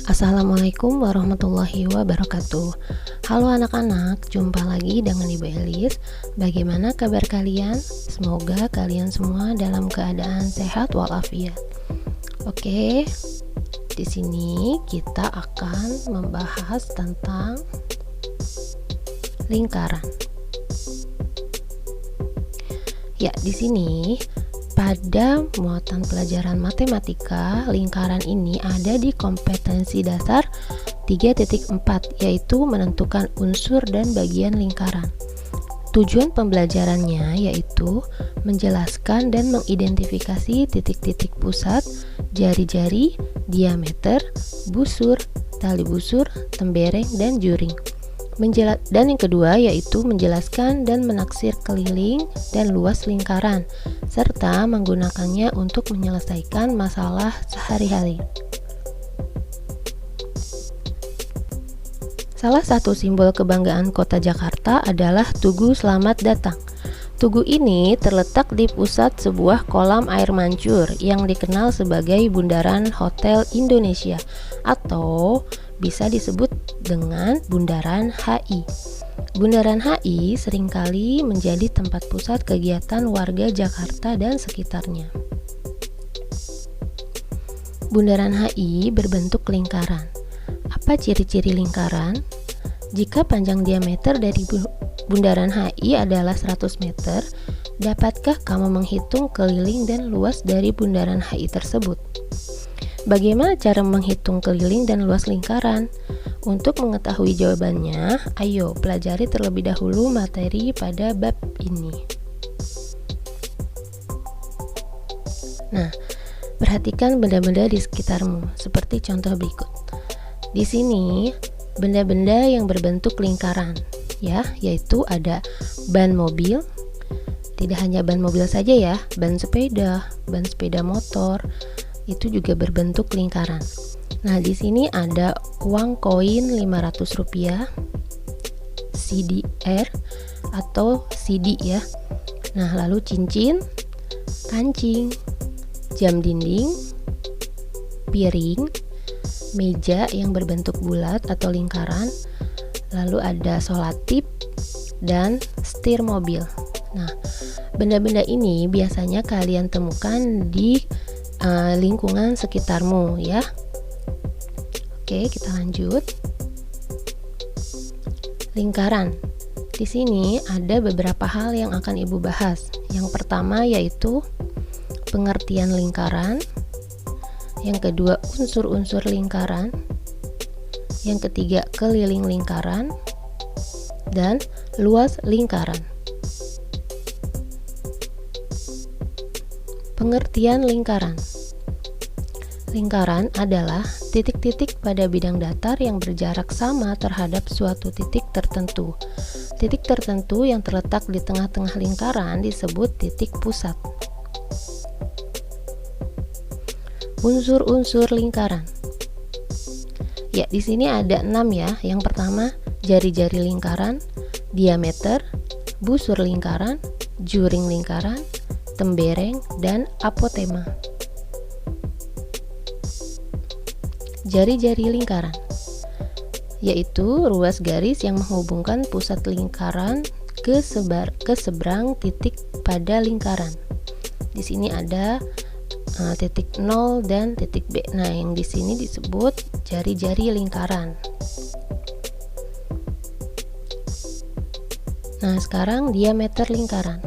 Assalamualaikum warahmatullahi wabarakatuh. Halo anak-anak, jumpa lagi dengan Ibu Elis. Bagaimana kabar kalian? Semoga kalian semua dalam keadaan sehat walafiat. Oke, di sini kita akan membahas tentang lingkaran. Ya, di sini pada muatan pelajaran matematika, lingkaran ini ada di kompetensi dasar 3.4, yaitu menentukan unsur dan bagian lingkaran. Tujuan pembelajarannya yaitu menjelaskan dan mengidentifikasi titik-titik pusat, jari-jari, diameter, busur, tali busur, tembereng, dan juring. Dan yang kedua yaitu menjelaskan dan menaksir keliling dan luas lingkaran, serta menggunakannya untuk menyelesaikan masalah sehari-hari. Salah satu simbol kebanggaan kota Jakarta adalah Tugu Selamat Datang. Tugu ini terletak di pusat sebuah kolam air mancur yang dikenal sebagai Bundaran Hotel Indonesia atau bisa disebut dengan Bundaran HI. Bundaran HI seringkali menjadi tempat pusat kegiatan warga Jakarta dan sekitarnya. Bundaran HI berbentuk lingkaran. Apa ciri-ciri lingkaran? Jika panjang diameter dari Bundaran HI adalah 100 meter, dapatkah kamu menghitung keliling dan luas dari Bundaran HI tersebut? Bagaimana cara menghitung keliling dan luas lingkaran? Untuk mengetahui jawabannya, ayo pelajari terlebih dahulu materi pada bab ini. Nah, perhatikan benda-benda di sekitarmu, seperti contoh berikut. Di sini, benda-benda yang berbentuk lingkaran, yaitu ada ban mobil. Tidak hanya ban mobil saja ya, ban sepeda motor, itu juga berbentuk lingkaran. Nah, di sini ada uang koin Rp500, CDR atau CD ya. Nah, lalu cincin, kancing, jam dinding, piring, meja yang berbentuk bulat atau lingkaran, lalu ada solatip dan setir mobil. Nah, benda-benda ini biasanya kalian temukan di lingkungan sekitarmu ya. Oke, kita lanjut. Lingkaran. Di sini ada beberapa hal yang akan Ibu bahas. Yang pertama yaitu pengertian lingkaran. Yang kedua, unsur-unsur lingkaran. Yang ketiga, keliling lingkaran. Dan luas lingkaran. Pengertian lingkaran. Lingkaran adalah titik-titik pada bidang datar yang berjarak sama terhadap suatu titik tertentu. Titik tertentu yang terletak di tengah-tengah lingkaran disebut titik pusat. Unsur-unsur lingkaran. Ya, di sini ada 6 ya. Yang pertama, jari-jari lingkaran, diameter, busur lingkaran, juring lingkaran, tembereng, dan apotema. Jari-jari lingkaran yaitu ruas garis yang menghubungkan pusat lingkaran ke seberang titik pada lingkaran. Di sini ada titik 0 dan titik B. Nah, yang di sini disebut jari-jari lingkaran. Nah, sekarang diameter lingkaran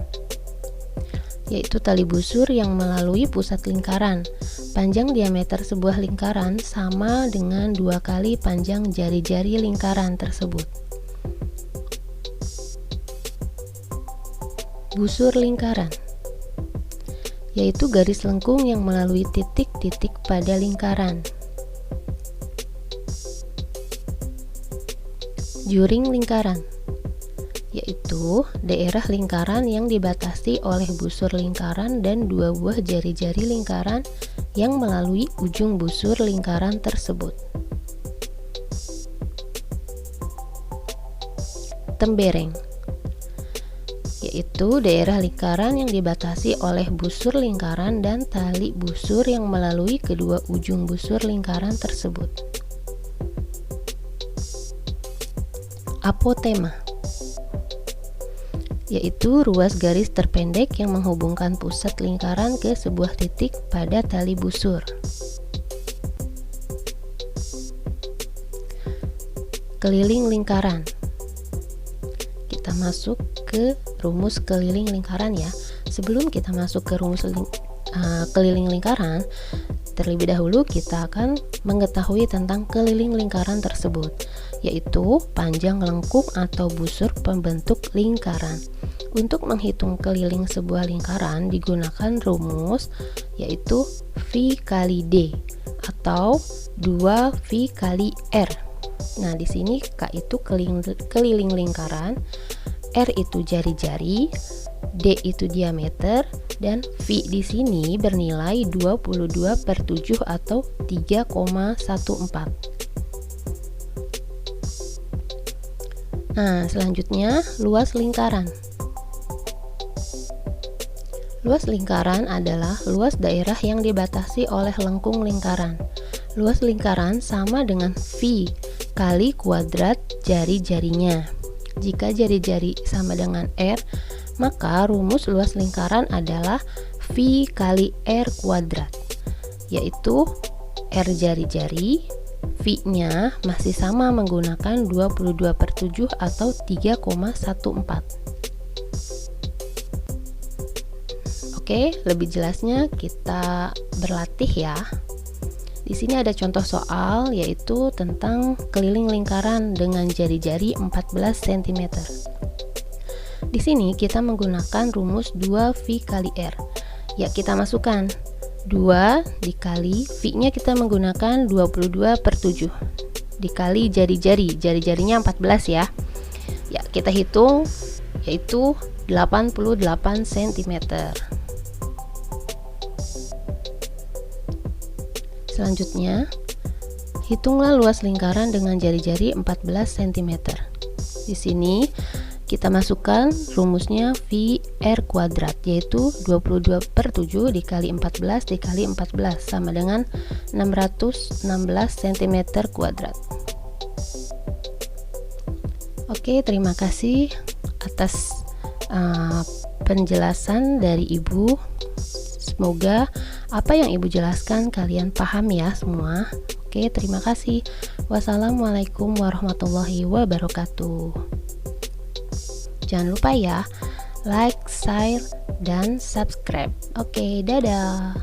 yaitu tali busur yang melalui pusat lingkaran. Panjang diameter sebuah lingkaran sama dengan 2 kali panjang jari-jari lingkaran tersebut. Busur lingkaran yaitu garis lengkung yang melalui titik-titik pada lingkaran. Juring lingkaran yaitu daerah lingkaran yang dibatasi oleh busur lingkaran dan 2 buah jari-jari lingkaran yang melalui ujung busur lingkaran tersebut. Tembereng yaitu daerah lingkaran yang dibatasi oleh busur lingkaran dan tali busur yang melalui kedua ujung busur lingkaran tersebut. apotema, yaitu ruas garis terpendek yang menghubungkan pusat lingkaran ke sebuah titik pada tali busur. Keliling lingkaran. Kita masuk ke rumus keliling lingkaran ya. Sebelum kita masuk ke rumus keliling lingkaran, terlebih dahulu kita akan mengetahui tentang keliling lingkaran tersebut, yaitu panjang lengkung atau busur pembentuk lingkaran. Untuk menghitung keliling sebuah lingkaran digunakan rumus yaitu V kali D atau 2V kali R. Nah, di sini K itu keliling lingkaran, R itu jari-jari, D itu diameter, dan V di sini bernilai 22/7 atau 3,14. Nah, selanjutnya luas lingkaran. Luas lingkaran adalah luas daerah yang dibatasi oleh lengkung lingkaran. Luas lingkaran sama dengan V kali kuadrat jari-jarinya. Jika jari-jari sama dengan R, maka rumus luas lingkaran adalah V kali R kuadrat, yaitu R jari-jari, V-nya masih sama menggunakan 22/7 atau 3,14. Oke, lebih jelasnya kita berlatih ya. Di sini ada contoh soal yaitu tentang keliling lingkaran dengan jari-jari 14 cm. Di sini kita menggunakan rumus 2V kali R. Ya, kita masukkan 2 dikali V-nya kita menggunakan 22/7 dikali jari-jarinya 14 ya. Ya, kita hitung yaitu 88 cm. Selanjutnya, hitunglah luas lingkaran dengan jari-jari 14 cm. Di sini kita masukkan rumusnya VR kuadrat, yaitu 22/7 dikali 14 dikali 14 sama dengan 616 cm kuadrat. Oke, terima kasih atas penjelasan dari Ibu. Semoga apa yang Ibu jelaskan kalian paham ya semua. Oke, terima kasih. Wassalamualaikum warahmatullahi wabarakatuh. Jangan lupa ya, like, share, dan subscribe. Oke, dadah.